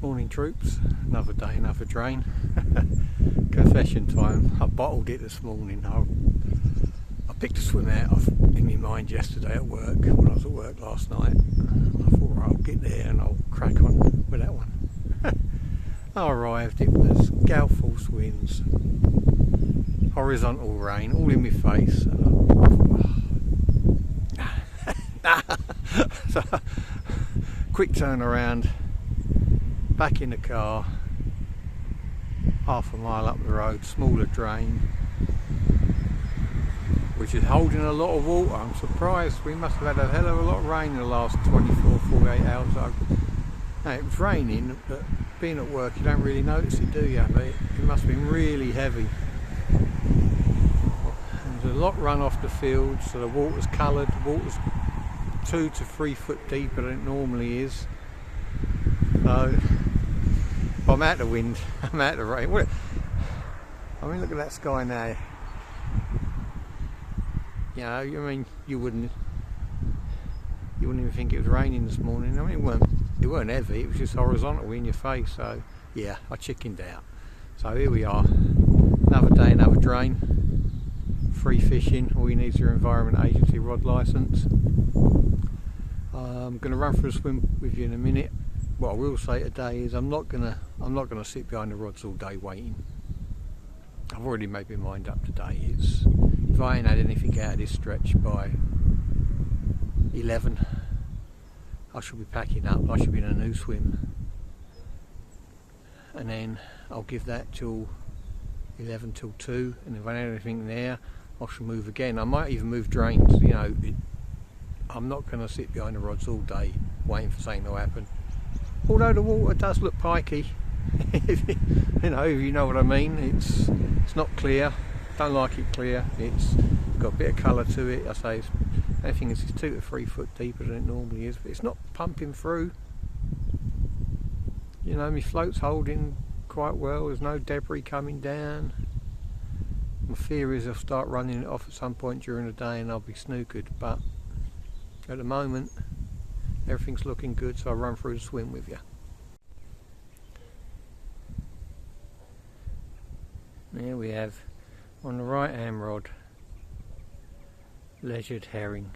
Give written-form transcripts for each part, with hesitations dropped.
Morning troops, another day, another drain. Confession time, I bottled it this morning. I picked a swim out in my mind yesterday at work, when I was at work last night. And I thought, right, I'll get there and I'll crack on with that one. I arrived, it was gale force winds, horizontal rain, all in my face. So, quick turn around, back in the car, half a mile up the road, smaller drain, which is holding a lot of water. I'm surprised. We must have had a hell of a lot of rain in the last 48 hours. Now, it was raining, but being at work you don't really notice it, do you? But it must have been really heavy. There's a lot run off the field, so the water's coloured. The water's 2 to 3 foot deeper than it normally is. So I'm out the wind, I'm out the rain. I mean, look at that sky now. You know, I mean, you wouldn't even think it was raining this morning. I mean, it weren't heavy, it was just horizontal in your face. So yeah, I chickened out. So here we are, another day, another drain. Free fishing. All you need is your Environment Agency rod licence. I'm going to run for a swim with you in a minute. What I will say today is I'm not gonna sit behind the rods all day waiting. I've already made my mind up today. If I ain't had anything out of this stretch by 11, I should be packing up. I should be in a new swim, and then I'll give that till 11 till 2. And if I ain't anything there, I shall move again. I might even move drains. You know, I'm not going to sit behind the rods all day waiting for something to happen. Although the water does look pikey, you know what I mean. It's not clear. Don't like it clear. It's got a bit of colour to it. I say anything is 2 to 3 foot deeper than it normally is, but it's not pumping through. You know, my float's holding quite well. There's no debris coming down. My fear is I'll start running it off at some point during the day and I'll be snookered. But at the moment, everything's looking good, so I'll run through the swim with you. There we have, on the right hand rod, leisured herring.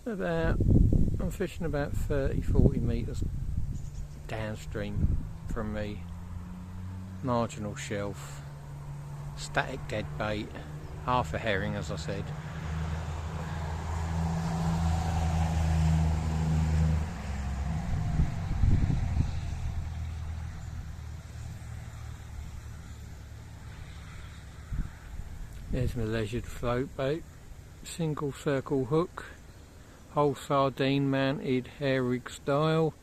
I'm fishing about 30-40 metres downstream from me. Marginal shelf, static dead bait, half a herring as I said. There's my leisured float bait, single circle hook, whole sardine mounted hair rig style.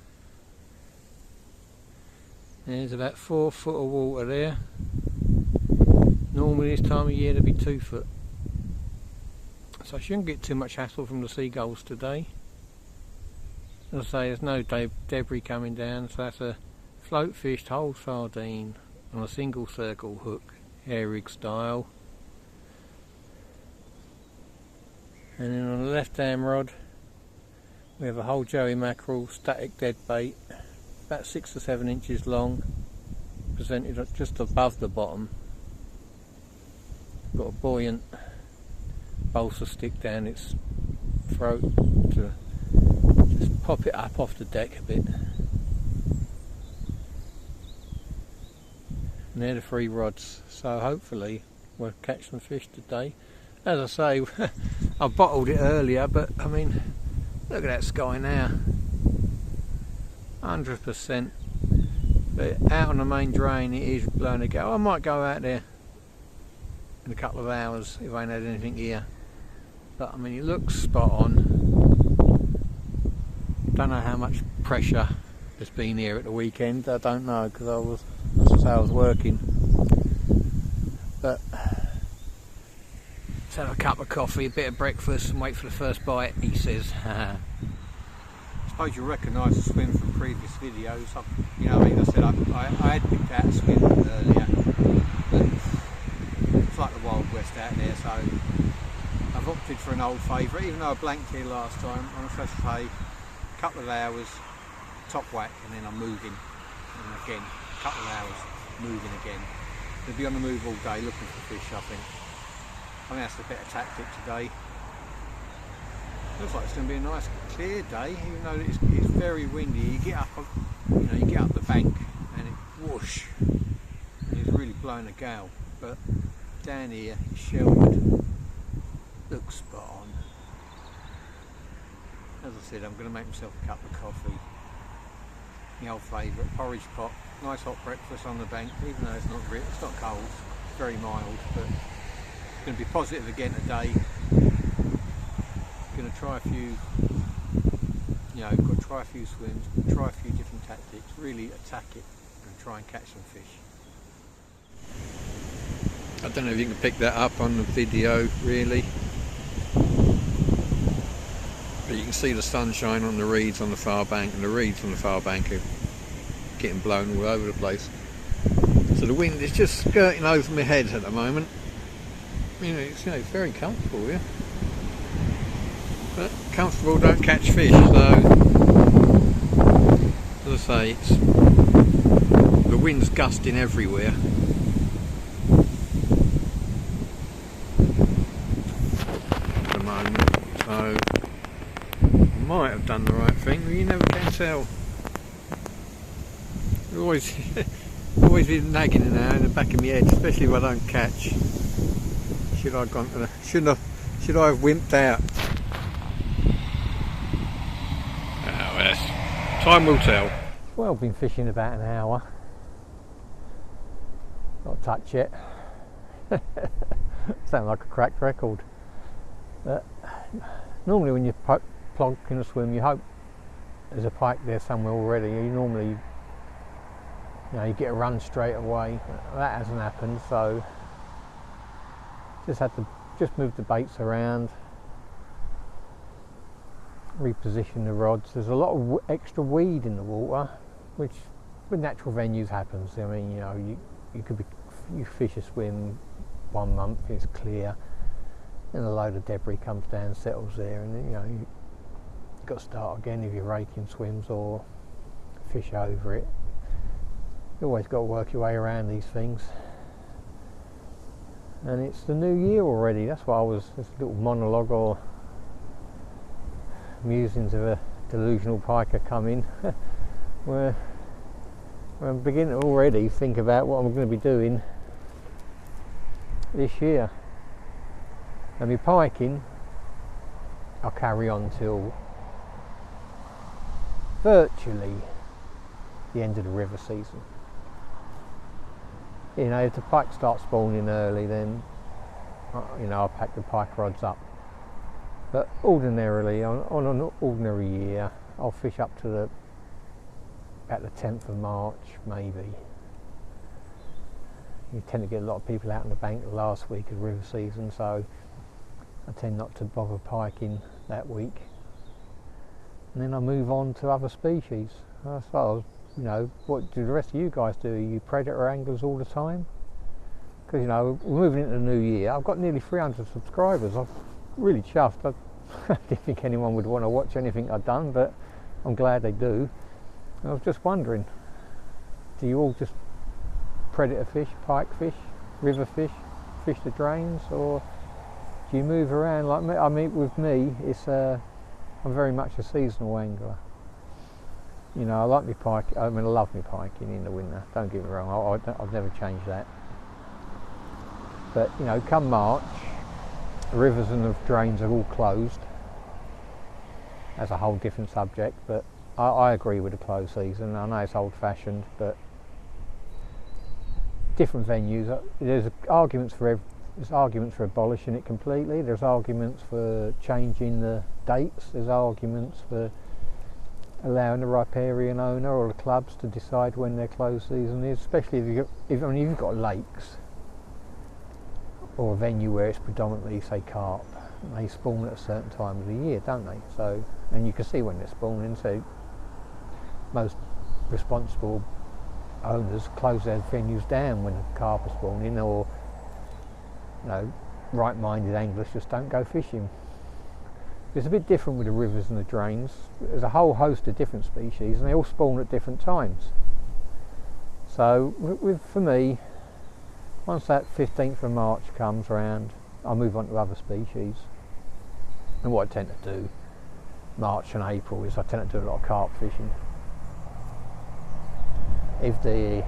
There's about 4 foot of water there. Normally this time of year there'd be 2 foot. So I shouldn't get too much hassle from the seagulls today. As I say, there's no debris coming down, so that's a float fished whole sardine on a single circle hook, hair rig style. And then on the left hand rod we have a whole joey mackerel, static dead bait, about 6 to 7 inches long, presented just above the bottom. Got a buoyant balsa stick down its throat to just pop it up off the deck a bit. And they're the 3 rods, so hopefully we'll catch some fish today. As I say, I bottled it earlier, but I mean, look at that sky now, 100%. But out on the main drain it is blowing a gale. I might go out there in a couple of hours if I ain't had anything here, but I mean it looks spot on. Don't know how much pressure there's been here at the weekend. I don't know, because I was working. But let's have a cup of coffee, a bit of breakfast, and wait for the first bite, he says. I suppose you'll recognise the swim from previous videos. You know, I mean, I said I had picked out a swim earlier, but it's like the Wild West out there, so I've I've opted for an old favourite, even though I blanked here last time. I'm supposed to pay a couple of hours top whack and then I'm moving, and again a couple of hours moving again. They'll be on the move all day looking for fish, I think. I think that's the better tactic today. Looks like it's going to be a nice clear day, even though it's very windy. You get up, you get up the bank and it whoosh, and it's really blowing a gale. But down here, it's sheltered. Looks spot on. As I said, I'm going to make myself a cup of coffee. My old favourite, porridge pot. Nice hot breakfast on the bank, even though it's not cold. It's very mild, but it's going to be positive again today. Going to try a few, got to try a few swims, try a few different tactics, really attack it and try and catch some fish. I don't know if you can pick that up on the video really, but you can see the sunshine on the reeds on the far bank, and the reeds on the far bank are getting blown all over the place. So the wind is just skirting over my head at the moment. It's very comfortable here. But comfortable don't catch fish, so as I say, the wind's gusting everywhere. At the moment, so I might have done the right thing, but you never can tell. Always been nagging in there in the back of my head, especially if I don't catch. Should I have wimped out? Time will tell. Well, I've been fishing about an hour. Not a touch yet. Sound like a cracked record. But normally when you plonk in a swim, you hope there's a pike there somewhere already. You normally, you get a run straight away. That hasn't happened, so just had to move the baits around, reposition the rods. There's a lot of extra weed in the water, which with natural venues happens. I mean, you fish a swim 1 month, it's clear, and a load of debris comes down, settles there, and then you've got to start again if you're raking swims or fish over it. You always got to work your way around these things. And it's the new year already. That's why this little monologue or musings of a delusional piker coming where I'm beginning to already think about what I'm going to be doing this year. And my piking, I'll carry on till virtually the end of the river season. If the pike starts spawning early, then I'll pack the pike rods up. But ordinarily, on an ordinary year, I'll fish up to about the 10th of March, maybe. You tend to get a lot of people out on the bank the last week of river season, so I tend not to bother piking that week. And then I move on to other species. As far as, what do the rest of you guys do? Are you predator anglers all the time? Because, we're moving into the new year. I've got nearly 300 subscribers. I'm really chuffed. I didn't think anyone would want to watch anything I've done, but I'm glad they do. And I was just wondering, do you all just predator fish, pike fish, river fish the drains, or do you move around like me? I mean, with me, I'm very much a seasonal angler. I like my pike. I love my piking in the winter. Don't get me wrong. I've never changed that. But come March, the rivers and the drains are all closed. That's a whole different subject. But I agree with the closed season. I know it's old-fashioned, but different venues. There's arguments for abolishing it completely. There's arguments for changing the dates. There's arguments for allowing the riparian owner or the clubs to decide when their closed season is, especially if you've got lakes or a venue where it's predominantly, say, carp. They spawn at a certain time of the year, don't they? So, and you can see when they're spawning. So most responsible owners close their venues down when the carp are spawning, or right-minded anglers just don't go fishing. It's a bit different with the rivers and the drains. There's a whole host of different species and they all spawn at different times. So for me, once that 15th of March comes around, I'll move on to other species. And what I tend to do March and April is I tend to do a lot of carp fishing. If the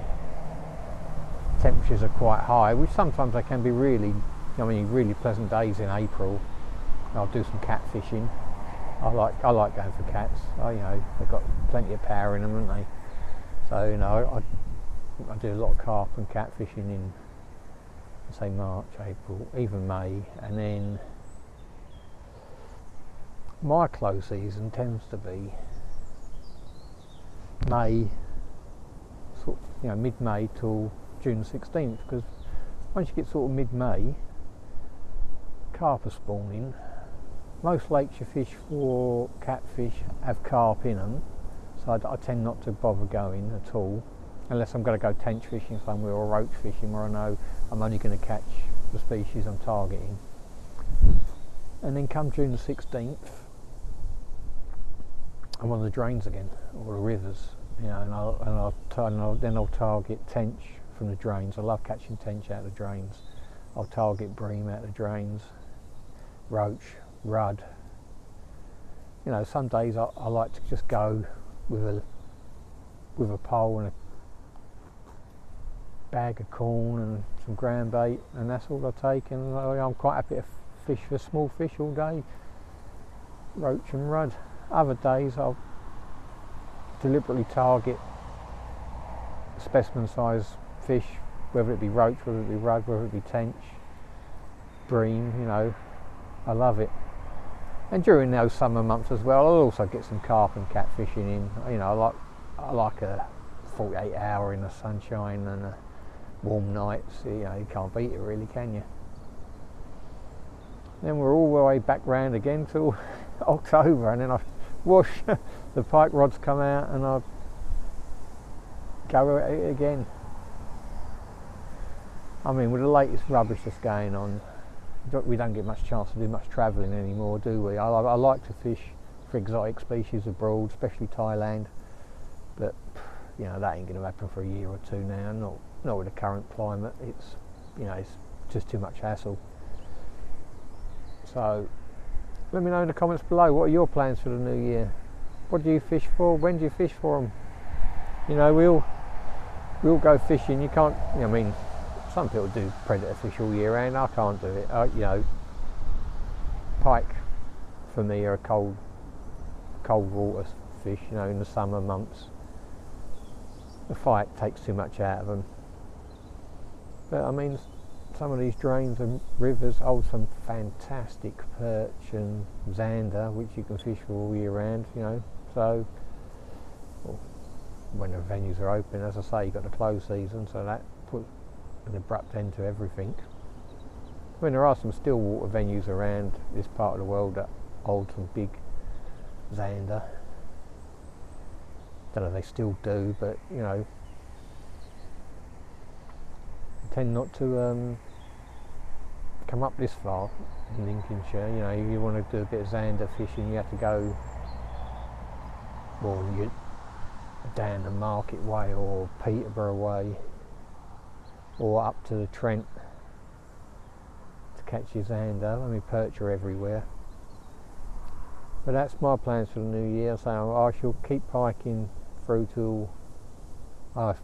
temperatures are quite high, which sometimes they can be really pleasant days in April, I'll do some cat fishing. I like going for cats. They've got plenty of power in them, haven't they? So I do a lot of carp and cat fishing in, say, March, April, even May, and then my close season tends to be May, mid-May till June 16th, because once you get sort of mid-May, carp are spawning. Most lakes you fish for catfish have carp in them, so I tend not to bother going at all, unless I'm going to go tench fishing somewhere or roach fishing where I know I'm only going to catch the species I'm targeting. And then come June the 16th, I'm on the drains again, or the rivers, and then I'll target tench from the drains. I love catching tench out of the drains. I'll target bream out of the drains, roach, rudd. Some days I like to just go with a pole and a bag of corn and some ground bait, and that's all I take, and I'm quite happy to fish for small fish all day, roach and rudd. Other days I'll deliberately target specimen size fish, whether it be roach, whether it be rudd, whether it be tench, bream. I love it. And during those summer months as well, I'll also get some carp and cat fishing in. I like a 48 hour in the sunshine and a warm nights. You can't beat it really, can you? Then we're all the way back round again till October, and then I wash, the pike rods come out and I go at it again. With the latest rubbish that's going on, we don't get much chance to do much travelling anymore, do we? I like to fish for exotic species abroad, especially Thailand, but that ain't going to happen for a year or two now. Not with the current climate. It's just too much hassle. So let me know in the comments below, what are your plans for the new year? What do you fish for? When do you fish for them? We all go fishing. You can't, some people do predator fish all year round. I can't do it. Pike for me are a cold water fish, in the summer months. The fight takes too much out of them. But some of these drains and rivers hold some fantastic perch and zander, which you can fish for all year round, so when the venues are open. As I say, you've got the closed season, so that puts an abrupt end to everything. There are some still water venues around this part of the world that hold some big zander. Don't know if they still do, but I tend not to come up this far in Lincolnshire. You want to do a bit of zander fishing, you have to go down the Market Way or Peterborough Way or up to the Trent to catch your zander. Perch are everywhere. But that's my plans for the new year, so I shall keep piking through till I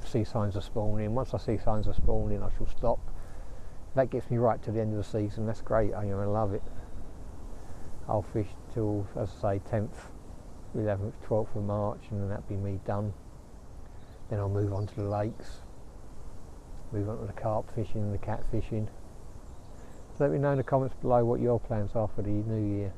see signs of spawning. Once I see signs of spawning, I shall stop. That gets me right to the end of the season. That's great. I love it. I'll fish till, as I say, 10th, 11th, 12th of March, and then that'll be me done. Then I'll move on to the lakes, move on to the carp fishing and the cat fishing. So let me know in the comments below what your plans are for the new year.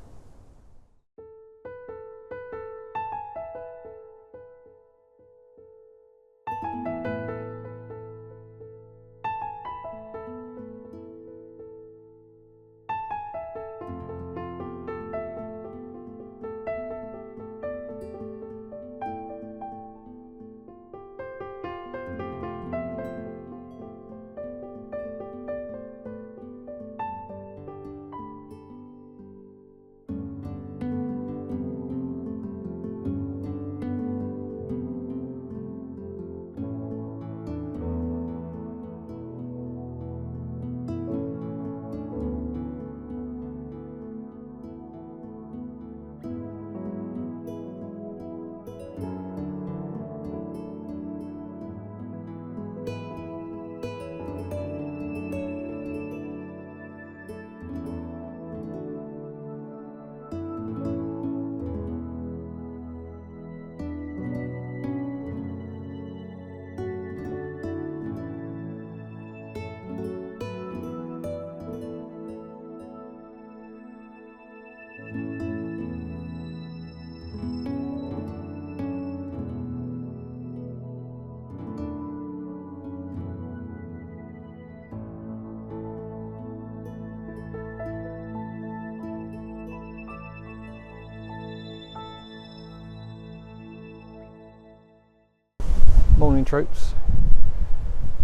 Morning troops.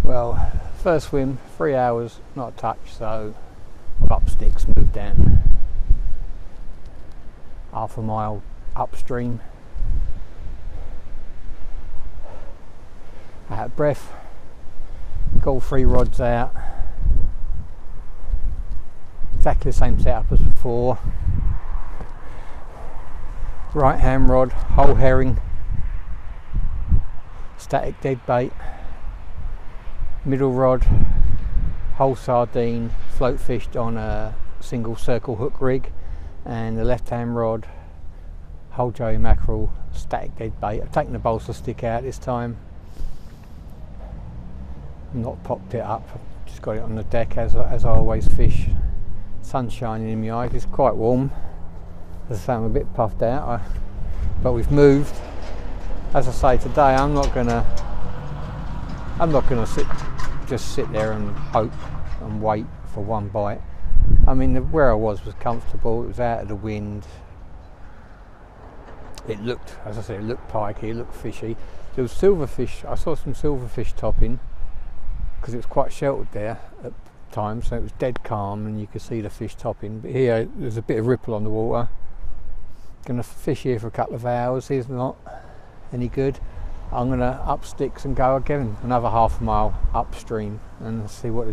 Well, first swim, 3 hours, not a touch, so I've up sticks, moved down half a mile upstream. Out of breath, got all 3 rods out. Exactly the same setup as before. Right hand rod, whole herring, static dead bait, middle rod, whole sardine, float fished on a single circle hook rig, and the left hand rod, whole joey mackerel, static dead bait. I've taken the balsa stick out this time, not popped it up, just got it on the deck as I always fish. Sun's shining in my eyes, it's quite warm. As I say, I'm a bit puffed out, but we've moved. As I say, today I'm not gonna just sit there and hope and wait for one bite. I mean, where I was comfortable. It was out of the wind. It looked, as I said, it looked pikey, it looked fishy. There was silverfish. I saw some silverfish topping because it was quite sheltered there at times, so it was dead calm and you could see the fish topping. But here there's a bit of ripple on the water. Gonna fish here for a couple of hours. Here's not any good. I'm gonna up sticks and go again another half a mile upstream and see what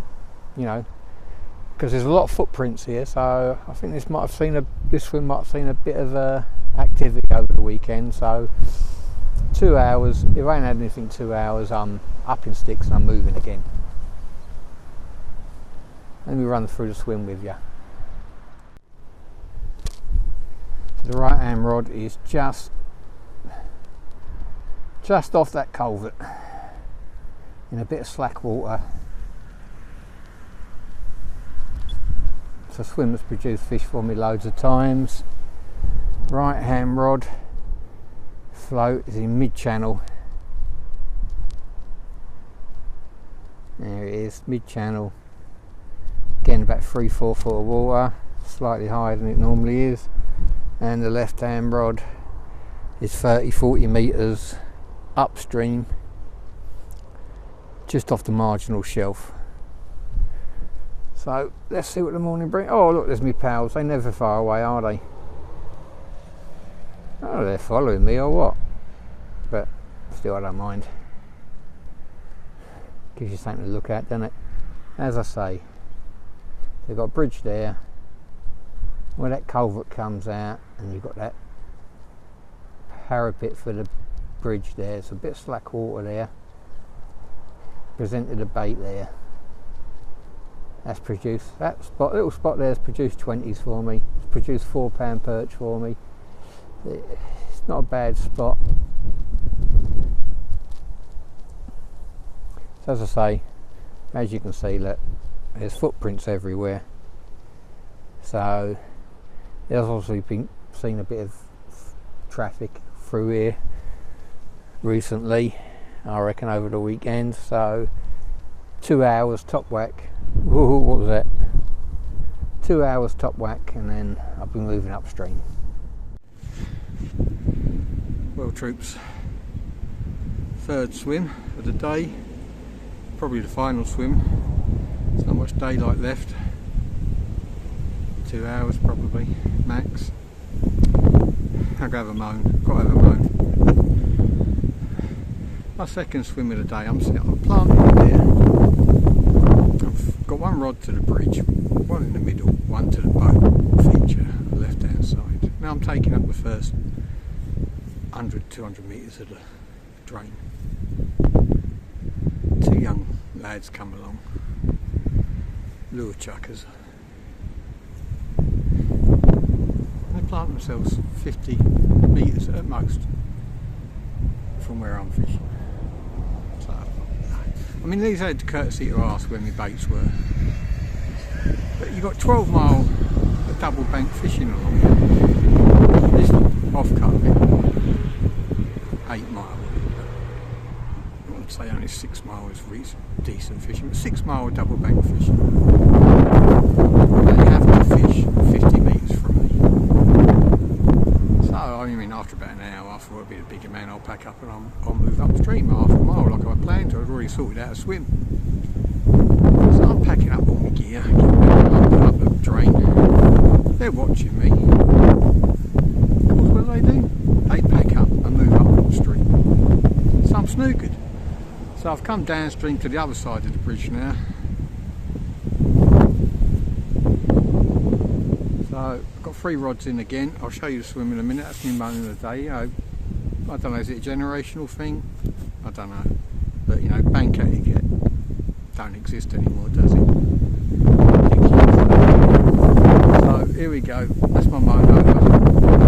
because there's a lot of footprints here, so I think this swim might have seen a bit of activity over the weekend. So 2 hours, if I ain't had anything 2 hours, I'm up in sticks and I'm moving again. Let me run through the swim with you. The right hand rod is just off that culvert in a bit of slack water. It's a swim that's produced fish for me loads of times. Right hand rod float is in mid channel. There it is, mid channel. Again, about 3-4 foot of water, slightly higher than it normally is. And the left hand rod is 30-40 metres upstream, just off the marginal shelf. So let's see what the morning brings. Oh look, there's my pals. They're never far away, are they? Oh, they're following me or what? But still, I don't mind. Gives you something to look at, doesn't it? As I say, they've got a bridge there where that culvert comes out, and you've got that parapet for the bridge there. It's a bit of slack water there. Presented a bait there. That's produced, that little spot there has produced 20s for me. It's produced £4 perch for me. It's not a bad spot. So as I say, as you can see, look, there's footprints everywhere. So there's obviously been seen a bit of traffic through here recently, I reckon over the weekend. So 2 hours top whack. Ooh, what was that? 2 hours top whack, and then I'll be moving upstream. Well troops, third swim of the day, probably the final swim. There's not much daylight left. 2 hours probably max. I'll go have a moan, got to have a moan. My second swim of the day, I'm planting there. I've got one rod to the bridge, one in the middle, one to the boat feature, the left hand side. Now I'm taking up the first 100-200 metres of the drain. 2 young lads come along, lure chuckers. They plant themselves 50 metres at most from where I'm fishing. So, I mean, these had the courtesy to ask where my baits were. But you've got 12 mile of double bank fishing along here. This off cut of it, 8 mile. I would say only 6 mile is decent fishing, but 6 mile double bank fishing. They have to fish 50 metres from me. So I mean, after about an hour, I thought I'd be a bigger man, I'll pack up and I'll move upstream half a mile already sorted out a swim. So I'm packing up all my gear, getting up the drain. They're watching me. Of course, what do? They pack up and move up upstream. So I'm snookered. So I've come downstream to the other side of the bridge now. So I've got 3 rods in again. I'll show you the swim in a minute. That's my moment of the day. You know, I don't know, is it a generational thing? I don't know. But you know, bank etiquette don't exist anymore, does it? So here we go. That's my mono. It's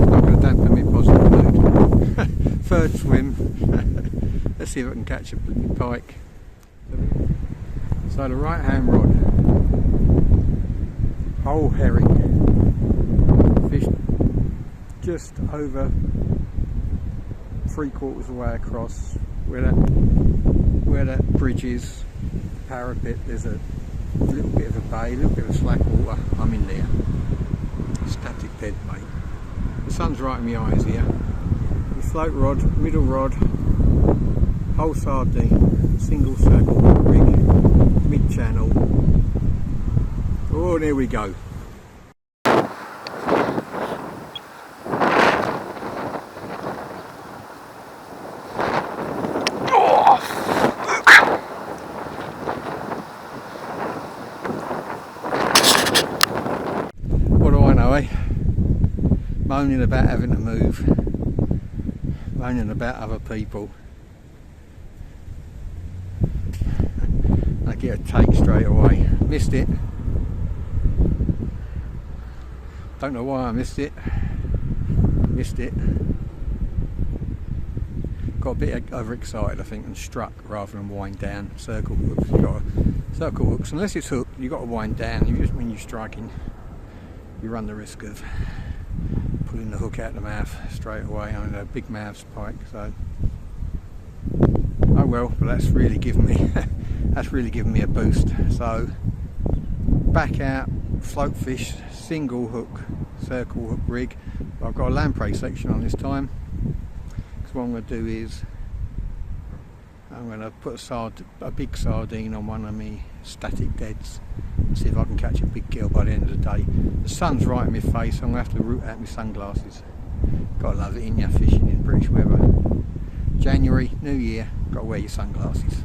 not going to dampen me positive mood. Third swim. Let's see if I can catch a pike. So the right hand rod. Whole herring. Fish just over 3/4 of the way across where that bridge is, parapet. There's a little bit of a bay, a little bit of slack water. I'm in there. Static dead bait. The sun's right in my eyes here. The float rod, middle rod, whole sardine, single circle rig, mid channel. Oh, there we go. Moaning about having to move, moaning about other people. I get a take straight away. Missed it. Don't know why I missed it. Missed it. Got a bit overexcited, I think, and struck rather than wind down. Circle hooks. You got to, circle hooks. Unless it's hooked, you got to wind down. When you're striking, you run the risk of pulling the hook out the mouth straight away. I mean, a big mouth's pike, so oh well. But that's really given me a boost. So back out, float fish, single hook, circle hook rig. I've got a lamprey section on this time, because what I'm going to do is I'm going to put a big sardine on one of my static deads and see if I can catch a big gill by the end of the day. The sun's right in my face, so I'm going to have to root out my sunglasses. Gotta love it in your fishing in British weather. January, New Year, gotta wear your sunglasses.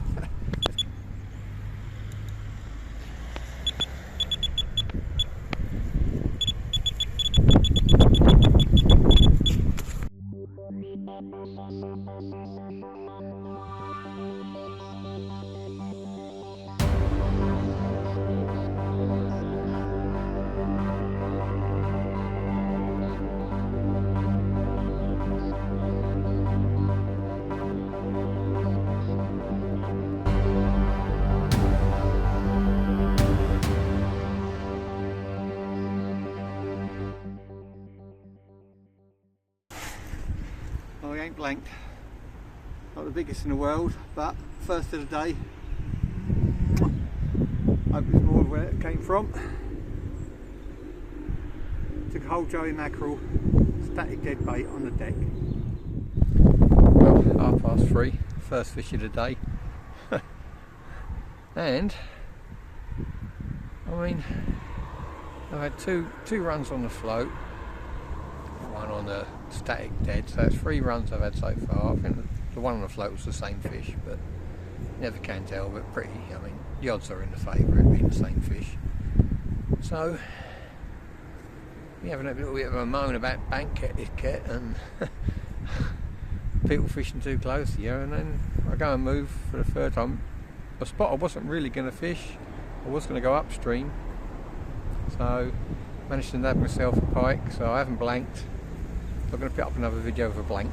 I ain't blanked. Not the biggest in the world, but first of the day. Hope it's more where it came from. Took a whole joey mackerel, static dead bait on the deck. Well, 3:30, first fish of the day. And I mean, I've had two runs on the float, one on the static dead, so that's 3 runs I've had so far. I think the one on the float was the same fish, but never can tell, but pretty, I mean, the odds are in the favour of it being the same fish. So we're having a little bit of a moan about bank etiquette and people fishing too close here, and then I go and move for the third time. A spot I wasn't really going to fish, I was going to go upstream, so managed to nab myself a pike, so I haven't blanked. I'm going to put up another video of a blank.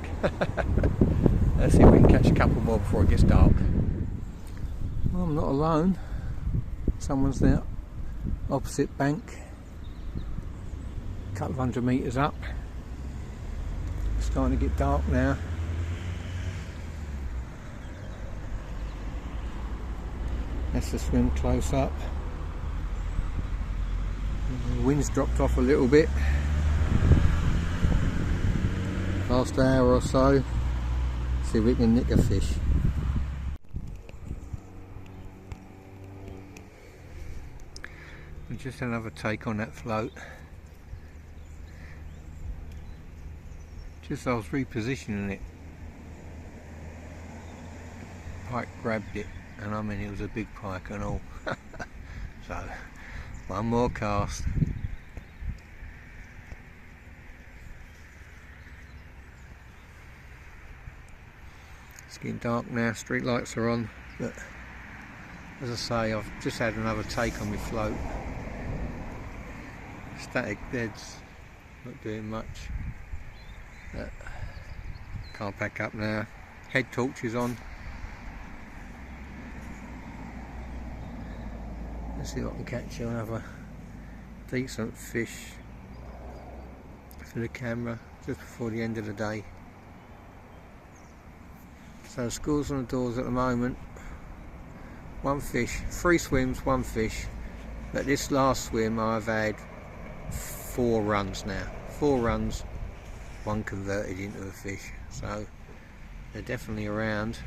Let's see if we can catch a couple more before it gets dark. Well, I'm not alone. Someone's there, opposite bank, a couple of 100 metres up. It's starting to get dark now. Let's just swim close up. The wind's dropped off a little bit. Last hour or so. See if we can nick a fish. just another take on that float. Just I was repositioning it. Pike grabbed it, and I mean it was a big pike and all. So, one more cast. It's getting dark now, street lights are on, but as I say, I've just had another take on my float. Static deads, not doing much. Can't pack up now. Head torch is on. Let's see if I can catch another decent fish for the camera just before the end of the day. So school's on the doors at the moment. One fish, 3 swims, 1 fish. But this last swim I've had 4 runs now. 4 runs, 1 converted into a fish. So they're definitely around.